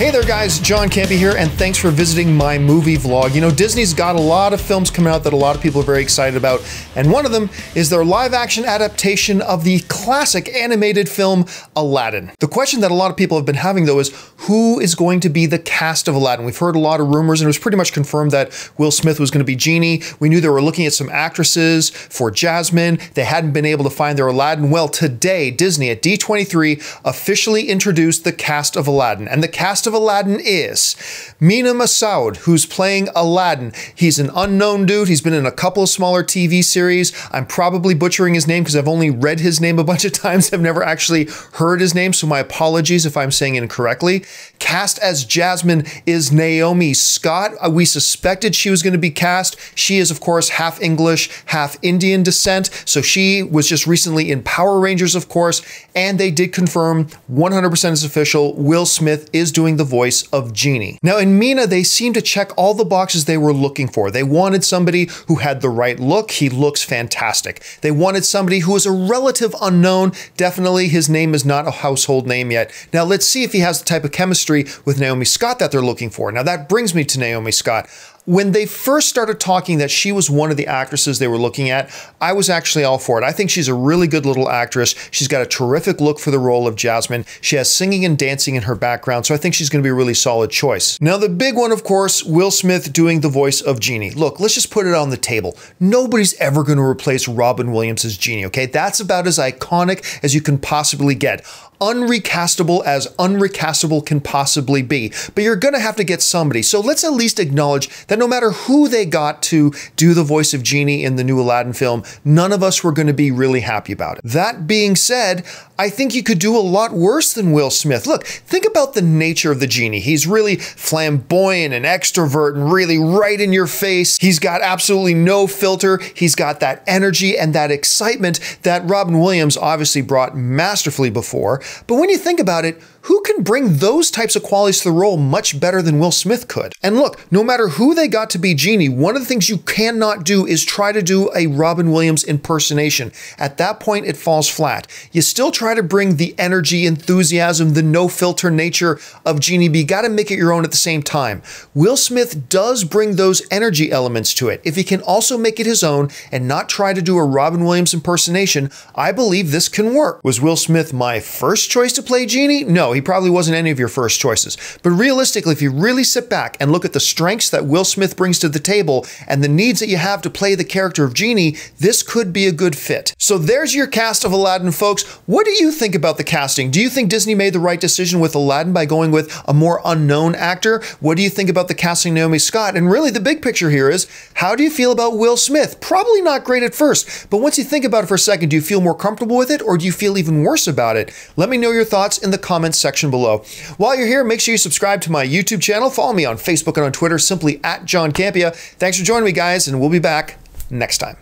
Hey there guys, John Campea here, and thanks for visiting my movie vlog. You know, Disney's got a lot of films coming out that a lot of people are very excited about, and one of them is their live-action adaptation of the classic animated film Aladdin. The question that a lot of people have been having though is, who is going to be the cast of Aladdin? We've heard a lot of rumors, and it was pretty much confirmed that Will Smith was going to be Genie. We knew they were looking at some actresses for Jasmine. They hadn't been able to find their Aladdin. Well, today, Disney at D23 officially introduced the cast of Aladdin, and the cast of Aladdin is Mena Massoud, who's playing Aladdin. He's an unknown dude. He's been in a couple of smaller TV series. I'm probably butchering his name because I've only read his name a bunch of times. I've never actually heard his name, so my apologies if I'm saying it incorrectly. Cast as Jasmine is Naomi Scott. We suspected she was going to be cast. She is, of course, half English, half Indian descent, so she was just recently in Power Rangers, of course, and they did confirm 100% is official. Will Smith is doing the voice of Genie. Now in Mena, they seem to check all the boxes they were looking for. They wanted somebody who had the right look. He looks fantastic. They wanted somebody who is a relative unknown. Definitely his name is not a household name yet. Now let's see if he has the type of chemistry with Naomi Scott that they're looking for. Now that brings me to Naomi Scott. When they first started talking that she was one of the actresses they were looking at, I was actually all for it. I think she's a really good little actress. She's got a terrific look for the role of Jasmine. She has singing and dancing in her background, so I think she's going to be a really solid choice. Now, the big one, of course, Will Smith doing the voice of Genie. Look, let's just put it on the table. Nobody's ever going to replace Robin Williams as Genie, okay? That's about as iconic as you can possibly get. Unrecastable as unrecastable can possibly be, but you're gonna have to get somebody. So let's at least acknowledge that no matter who they got to do the voice of Genie in the new Aladdin film, none of us were gonna be really happy about it. That being said, I think you could do a lot worse than Will Smith. Look, think about the nature of the Genie. He's really flamboyant and extrovert and really right in your face. He's got absolutely no filter. He's got that energy and that excitement that Robin Williams obviously brought masterfully before. But when you think about it, who can bring those types of qualities to the role much better than Will Smith could? And look, no matter who they got to be Genie, one of the things you cannot do is try to do a Robin Williams impersonation. At that point, it falls flat. You still try to bring the energy, enthusiasm, the no-filter nature of Genie, but you gotta make it your own at the same time. Will Smith does bring those energy elements to it. If he can also make it his own and not try to do a Robin Williams impersonation, I believe this can work. Was Will Smith my first choice to play Genie? No, he probably wasn't any of your first choices. But realistically, if you really sit back and look at the strengths that Will Smith brings to the table and the needs that you have to play the character of Genie, this could be a good fit. So there's your cast of Aladdin, folks. What do you think about the casting? Do you think Disney made the right decision with Aladdin by going with a more unknown actor? What do you think about the casting Naomi Scott? And really the big picture here is, how do you feel about Will Smith? Probably not great at first, but once you think about it for a second, do you feel more comfortable with it or do you feel even worse about it? Let me know your thoughts in the comments section below. While you're here, make sure you subscribe to my YouTube channel. Follow me on Facebook and on Twitter, simply @JohnCampea. Thanks for joining me, guys, and we'll be back next time.